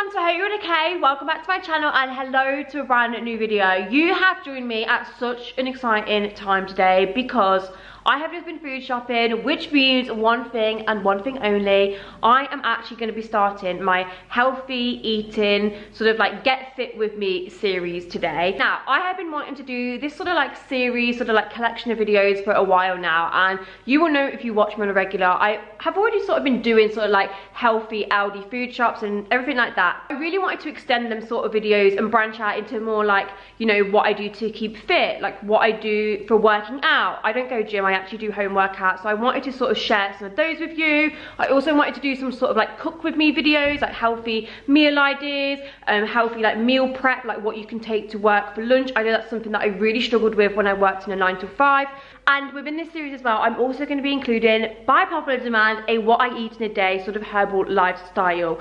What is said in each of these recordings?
everyone, so I hope you're okay. Welcome back to my channel and hello to a brand new video. You have joined me at such an exciting time today because I have just been food shopping, which means one thing and one thing only. I am actually going to be starting my healthy eating, sort of like get fit with me series today. Now, I have been wanting to do this sort of like series, sort of like collection of videos for a while now, and you will know if you watch me on a regular, I have already sort of been doing sort of like healthy Aldi food shops and everything like that. I really wanted to extend them sort of videos and branch out into more like, you know, what I do to keep fit, like what I do for working out. I don't go gym, I actually do home workouts, so I wanted to sort of share some of those with you. I also wanted to do some sort of like cook with me videos, like healthy meal ideas, healthy like meal prep, like what you can take to work for lunch. I know that's something that I really struggled with when I worked in a 9 to 5. And within this series as well, I'm also going to be including, by popular demand, a what I eat in a day sort of herbal lifestyle,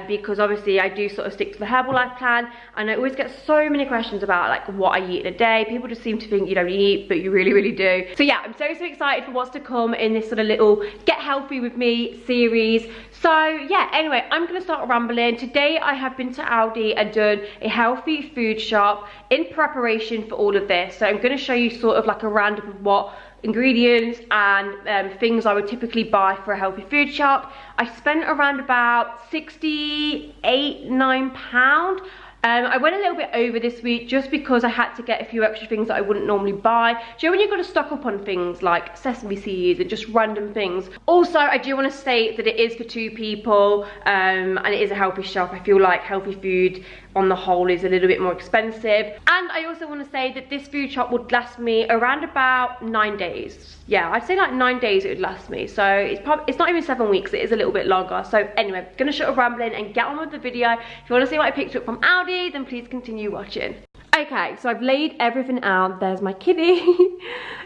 because obviously I do sort of stick to the Herbalife plan, and I always get so many questions about like what I eat in a day. People just seem to think you don't eat, but you really do. So yeah, I'm so excited for what's to come in this sort of little get healthy with me series. So yeah, anyway, I'm going to start rambling. Today I have been to Aldi and done a healthy food shop in preparation for all of this. So I'm going to show you sort of like a roundup of what ingredients and things I would typically buy for a healthy food shop. I spent around about £68–9. I went a little bit over this week just because I had to get a few extra things that I wouldn't normally buy. Do you know when you've got to stock up on things like sesame seeds and just random things? Also, I do want to state that it is for 2 people and it is a healthy shop. I feel like healthy food on the whole is a little bit more expensive. And I also want to say that this food shop would last me around about 9 days. Yeah, I'd say like 9 days it would last me. So it's not even 7 weeks, it is a little bit longer. So anyway, gonna shut up rambling and get on with the video. If you want to see what I picked up from Aldi, then please continue watching. Okay, so I've laid everything out. There's my kitty.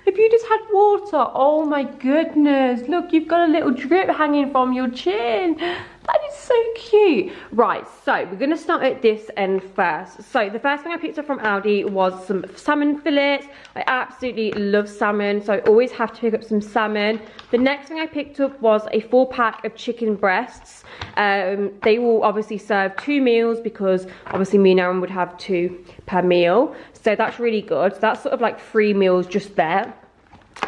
If you just had water, oh my goodness. Look, you've got a little drip hanging from your chin. That is so cute. Right, so we're gonna start at this end first. So the first thing I picked up from Aldi was some salmon fillets. I absolutely love salmon, so I always have to pick up some salmon. The next thing I picked up was a 4-pack of chicken breasts. They will obviously serve 2 meals because obviously me and Aaron would have 2 per meal. So that's really good. So that's sort of like 3 meals just there.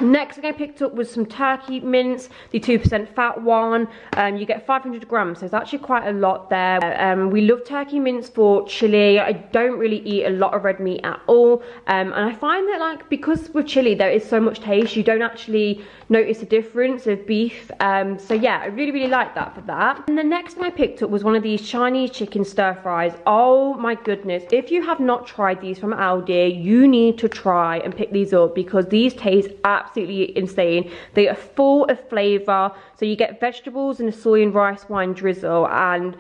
Next thing I picked up was some turkey mince, the 2% fat one. You get 500 grams, so it's actually quite a lot there. We love turkey mince for chili. I don't really eat a lot of red meat at all, and I find that like because with chili there is so much taste, you don't actually notice a difference of beef. So yeah, I really like that for that. And the next thing I picked up was one of these Chinese chicken stir fries. Oh my goodness, if you have not tried these from Aldi, you need to try and pick these up because these taste absolutely insane. They are full of flavour. So you get vegetables and a soy and rice wine drizzle, and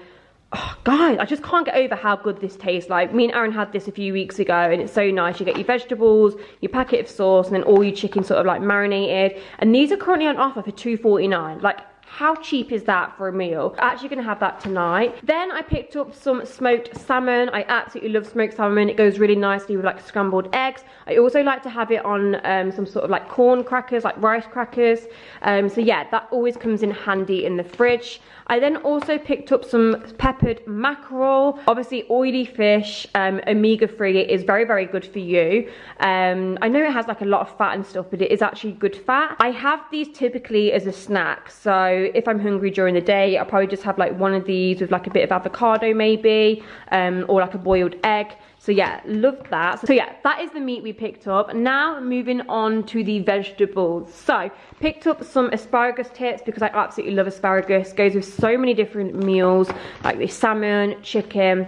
oh, guys, I just can't get over how good this tastes. Like me and Aaron had this a few weeks ago and it's so nice. You get your vegetables, your packet of sauce, and then all your chicken sort of like marinated. And these are currently on offer for $2.49. Like, how cheap is that for a meal? I'm actually gonna have that tonight. Then I picked up some smoked salmon. I absolutely love smoked salmon. It goes really nicely with like scrambled eggs. I also like to have it on some sort of like corn crackers, like rice crackers. So yeah, that always comes in handy in the fridge. I then also picked up some peppered mackerel. Obviously oily fish, omega-3 is very good for you. I know it has like a lot of fat and stuff, but it is actually good fat. I have these typically as a snack. So if I'm hungry during the day, I'll probably just have like one of these with like a bit of avocado maybe, or like a boiled egg. So yeah, love that. So yeah, that is the meat we picked up. Now moving on to the vegetables. So picked up some asparagus tips because I absolutely love asparagus. Goes with so many different meals like the salmon, chicken.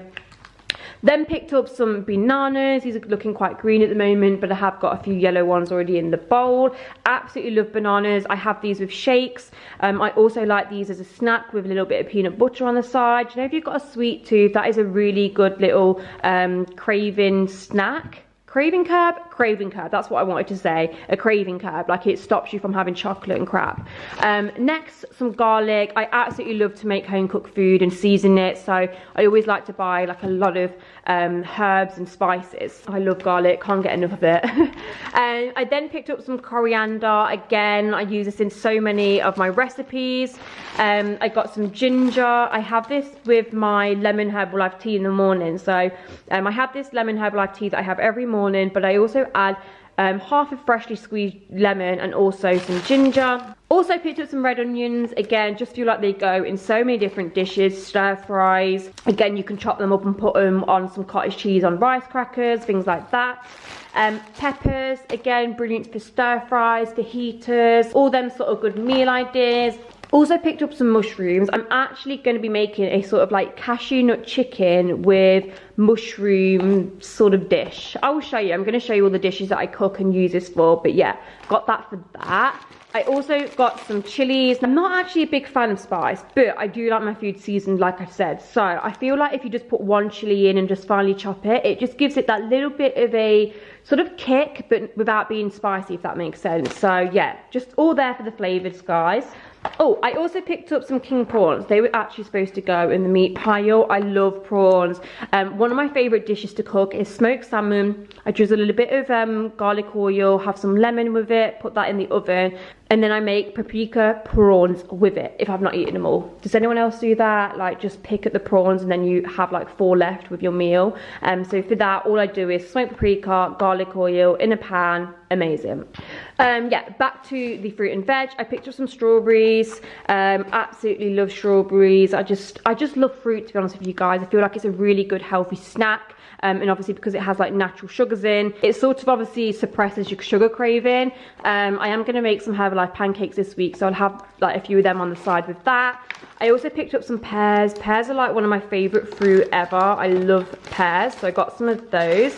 Then picked up some bananas. These are looking quite green at the moment, but I have got a few yellow ones already in the bowl. Absolutely love bananas. I have these with shakes. I also like these as a snack with a little bit of peanut butter on the side. You know, if you've got a sweet tooth, that is a really good little craving snack. Craving curb? craving curb, that's what I wanted to say, a craving curb, like it stops you from having chocolate and crap. Next, some garlic. I absolutely love to make home cooked food and season it, so I always like to buy like a lot of herbs and spices. I love garlic, can't get enough of it. I then picked up some coriander. Again, I use this in so many of my recipes. I got some ginger. I have this with my lemon Herbalife tea in the morning, so I have this lemon Herbalife tea that I have every morning, but I also add half a freshly squeezed lemon and also some ginger. Also picked up some red onions. Again, just feel like they go in so many different dishes, stir fries. Again, you can chop them up and put them on some cottage cheese on rice crackers, things like that. Peppers, again, brilliant for stir fries, fajitas, all them sort of good meal ideas. Also picked up some mushrooms. I'm actually going to be making a sort of like cashew nut chicken with mushroom sort of dish. I will show you. I'm going to show you all the dishes that I cook and use this for. But yeah, got that for that. I also got some chilies. I'm not actually a big fan of spice, but I do like my food seasoned, like I said. So I feel like if you just put one chili in and just finely chop it, it just gives it that little bit of a sort of kick, but without being spicy, if that makes sense. So yeah, just all there for the flavors, guys. Oh, I also picked up some king prawns. They were actually supposed to go in the meat pile. I love prawns. One of my favourite dishes to cook is smoked salmon. I drizzle a little bit of garlic oil, have some lemon with it, put that in the oven, and then I make paprika prawns with it if I've not eaten them all. Does anyone else do that? Like just pick up the prawns and then you have like 4 left with your meal. So for that, all I do is smoked paprika, garlic oil in a pan. Amazing. Yeah, back to the fruit and veg. I picked up some strawberries. Absolutely love strawberries. I just love fruit, to be honest with you guys. I feel like it's a really good healthy snack. And obviously because it has like natural sugars in, it sort of obviously suppresses your sugar craving. I am going to make some Herbalife pancakes this week, so I'll have like a few of them on the side with that. I also picked up some pears. Pears are like one of my favourite fruit ever. I love pears, so I got some of those.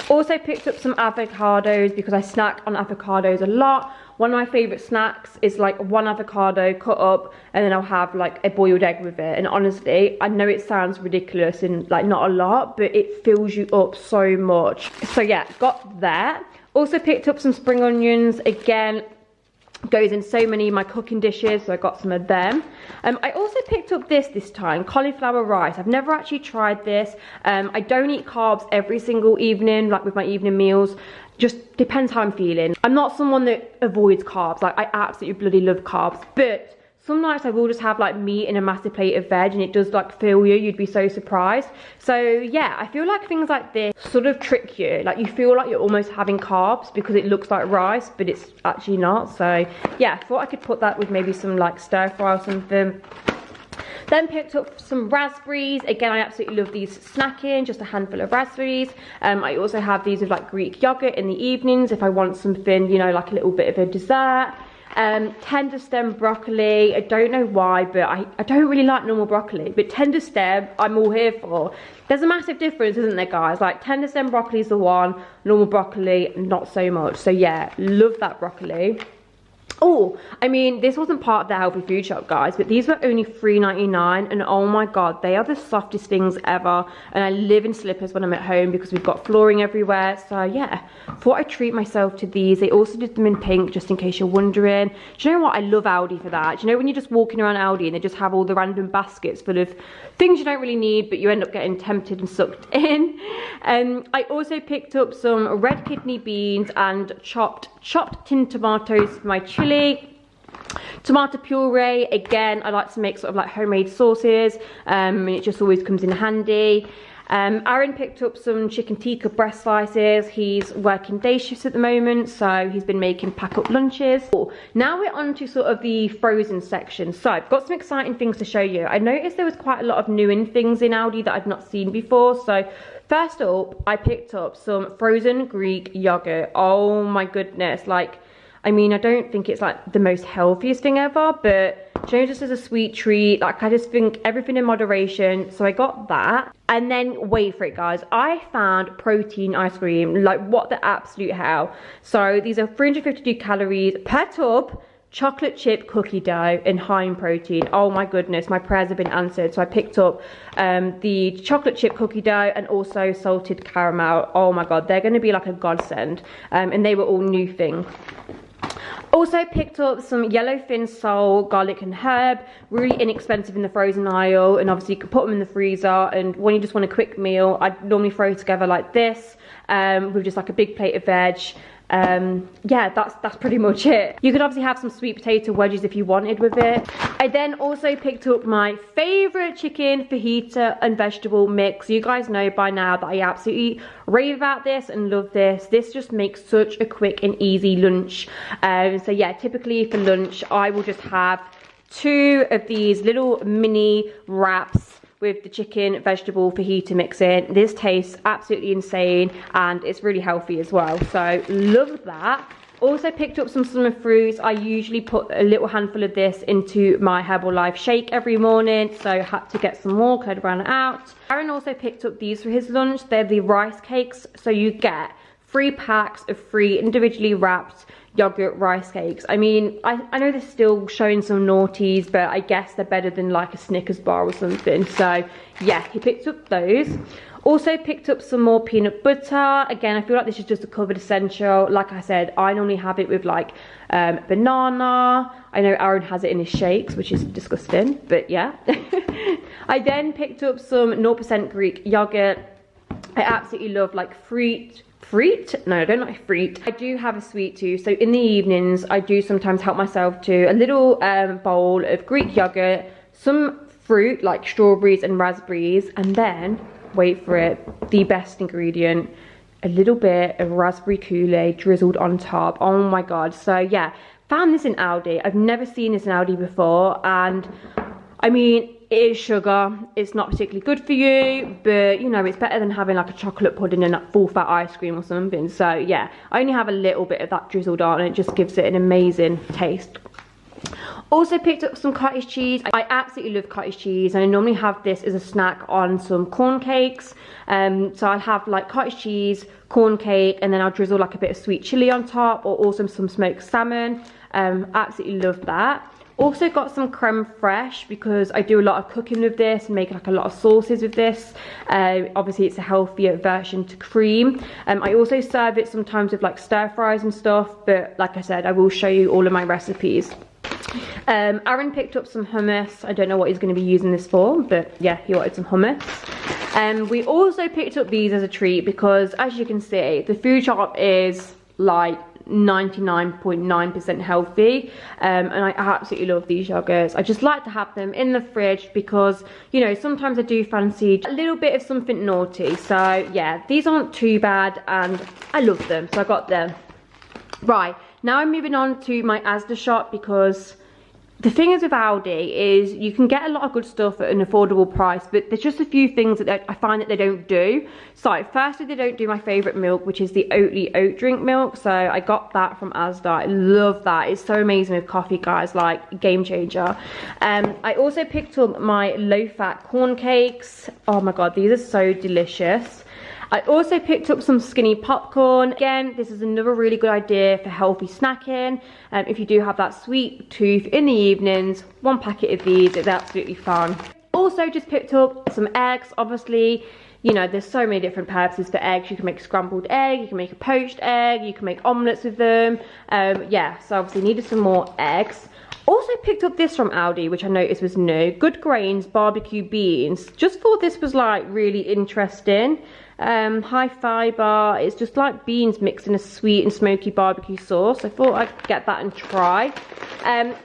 Also picked up some avocados because I snack on avocados a lot. One of my favourite snacks is like one avocado cut up and then I'll have like a boiled egg with it. And honestly, I know it sounds ridiculous and like not a lot, but it fills you up so much. So yeah, got that. Also picked up some spring onions. Again, goes in so many of my cooking dishes, so I got some of them. I also picked up this time, cauliflower rice. I've never actually tried this. I don't eat carbs every single evening, like with my evening meals. Just depends how I'm feeling. I'm not someone that avoids carbs. Like I absolutely bloody love carbs, but some nights I will just have like meat in a massive plate of veg and it does like fill you. You'd be so surprised. So yeah, I feel like things like this sort of trick you. Like you feel like you're almost having carbs because it looks like rice, but it's actually not. So yeah, I thought I could put that with maybe some like stir fry or something. Then picked up some raspberries. Again, I absolutely love these snacking, just a handful of raspberries. I also have these with like Greek yogurt in the evenings if I want something, you know, like a little bit of a dessert. Tender stem broccoli. I don't know why, but I don't really like normal broccoli, but tender stem I'm all here for. There's a massive difference, isn't there, guys? Like tender stem broccoli is the one, normal broccoli not so much. So yeah, love that broccoli. Oh, I mean, this wasn't part of the healthy food shop, guys, but these were only $3.99, and oh my god, they are the softest things ever. And I live in slippers when I'm at home because we've got flooring everywhere. So yeah, thought I'd treat myself to these. They also did them in pink, just in case you're wondering. Do you know what? I love Aldi for that. Do you know when you're just walking around Aldi and they just have all the random baskets full of things you don't really need, but you end up getting tempted and sucked in. I also picked up some red kidney beans and chopped tin tomatoes for my chili. Tomato puree. Again, I like to make sort of like homemade sauces, and it just always comes in handy. Aaron picked up some chicken tikka breast slices. He's working day shifts at the moment, so he's been making pack up lunches. Now we're on to sort of the frozen section. So I've got some exciting things to show you. I noticed there was quite a lot of new in things in Aldi that I've not seen before. So first up, I picked up some frozen Greek yogurt. Oh my goodness, like, I mean, I don't think it's like the most healthiest thing ever, but you know, just as a sweet treat, like I just think everything in moderation. So I got that. And then wait for it, guys, I found protein ice cream. Like what the absolute hell. So these are 352 calories per tub, chocolate chip cookie dough and high in protein. Oh my goodness, my prayers have been answered. So I picked up the chocolate chip cookie dough and also salted caramel. Oh my god, they're going to be like a godsend. And they were all new things. Also picked up some yellowfin sole, garlic and herb, really inexpensive in the frozen aisle, and obviously you can put them in the freezer, and when you just want a quick meal, I normally throw together like this, with just like a big plate of veg. Yeah, that's pretty much it. You could obviously have some sweet potato wedges if you wanted with it. I then also picked up my favorite chicken fajita and vegetable mix. You guys know by now that I absolutely rave about this and love this. This just makes such a quick and easy lunch. So yeah, typically for lunch I will just have 2 of these little mini wraps with the chicken vegetable fajita mix in. This tastes absolutely insane and it's really healthy as well, so love that. Also picked up some summer fruits. I usually put a little handful of this into my Herbalife shake every morning, so I had to get some more because I'd run out. Aaron also picked up these for his lunch. They're the rice cakes, so you get 3 packs of 3 individually wrapped yogurt rice cakes. I mean, I know they're still showing some naughties, but I guess they're better than like a Snickers bar or something. So yeah, he picked up those. Also picked up some more peanut butter. Again, I feel like this is just a covered essential. Like I said, I normally have it with like banana. I know Aaron has it in his shakes, which is disgusting, but yeah. I then picked up some 0% Greek yogurt. I absolutely love like fruit. No, I don't like fruit. I do have a sweet tooth, so in the evenings I do sometimes help myself to a little bowl of Greek yogurt, some fruit like strawberries and raspberries, and then, wait for it, the best ingredient, a little bit of raspberry Kool-Aid drizzled on top. Oh my god. So yeah, found this in Aldi. I've never seen this in Aldi before, and I mean, it is sugar. It's not particularly good for you, but you know, it's better than having like a chocolate pudding and that full fat ice cream or something. So yeah, I only have a little bit of that drizzled on and it just gives it an amazing taste. Also picked up some cottage cheese. I absolutely love cottage cheese, and I normally have this as a snack on some corn cakes. So I'll have like cottage cheese, corn cake, and then I'll drizzle like a bit of sweet chili on top, or also some smoked salmon. Absolutely love that. Also got some creme fraiche because I do a lot of cooking with this and make like a lot of sauces with this. Obviously it's a healthier version to cream. I also serve it sometimes with like stir fries and stuff, but like I said, I will show you all of my recipes. Aaron picked up some hummus. I don't know what he's going to be using this for, but yeah, he wanted some hummus. We also picked up these as a treat because, as you can see, the food shop is like 99.9% healthy, and I absolutely love these yogurts. I just like to have them in the fridge because, you know, sometimes I do fancy a little bit of something naughty. So yeah, these aren't too bad and I love them, so I got them. Right, now I'm moving on to my Asda shop because the thing is with Aldi is you can get a lot of good stuff at an affordable price, but there's just a few things that I find that they don't do. So firstly, they don't do my favourite milk, which is the Oatly oat drink milk. So I got that from Asda. I love that. It's so amazing with coffee, guys, like game changer. I also picked up my low fat corn cakes. Oh my god, these are so delicious. I also picked up some skinny popcorn. Again, this is another really good idea for healthy snacking. If you do have that sweet tooth in the evenings, 1 packet of these is absolutely fun. Also just picked up some eggs. Obviously, you know, there's so many different purposes for eggs. You can make a scrambled egg, you can make a poached egg, you can make omelettes with them. Yeah, so obviously needed some more eggs. Also picked up this from Aldi, which I noticed was new. Good Grains barbecue beans. Just thought this was like really interesting. High fiber. It's just like beans mixed in a sweet and smoky barbecue sauce. I thought I'd get that and try.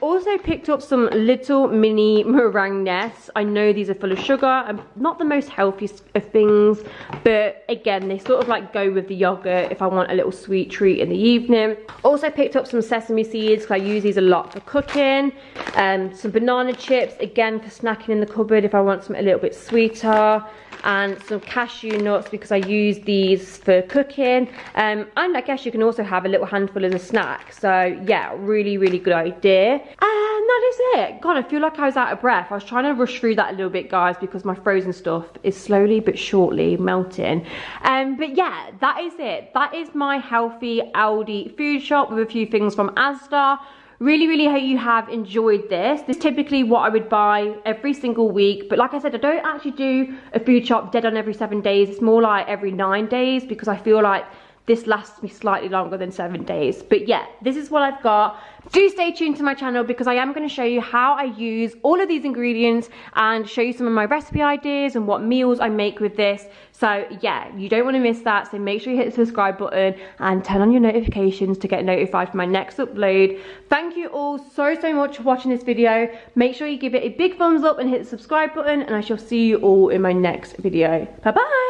Also picked up some little mini meringue nests. I know these are full of sugar and not the most healthiest of things, but again, they sort of like go with the yogurt if I want a little sweet treat in the evening. Also picked up some sesame seeds because I use these a lot for cooking. Some banana chips, again for snacking in the cupboard if I want something a little bit sweeter. And some cashew nuts because I use these for cooking, and I guess you can also have a little handful as a snack. So yeah, really good idea. And that is it. God, I feel like I was out of breath. I was trying to rush through that a little bit, guys, because my frozen stuff is slowly but surely melting. But yeah, that is it. That is my healthy Aldi food shop with a few things from Asda. Really hope you have enjoyed this. This is typically what I would buy every single week, but like I said, I don't actually do a food shop dead on every 7 days. It's more like every 9 days, because I feel like this lasts me slightly longer than 7 days. But yeah, this is what I've got. Do stay tuned to my channel, because I am going to show you how I use all of these ingredients and show you some of my recipe ideas and what meals I make with this. So yeah, you don't want to miss that. So make sure you hit the subscribe button and turn on your notifications to get notified for my next upload. Thank you all so much for watching this video. Make sure you give it a big thumbs up and hit the subscribe button, and I shall see you all in my next video. Bye bye.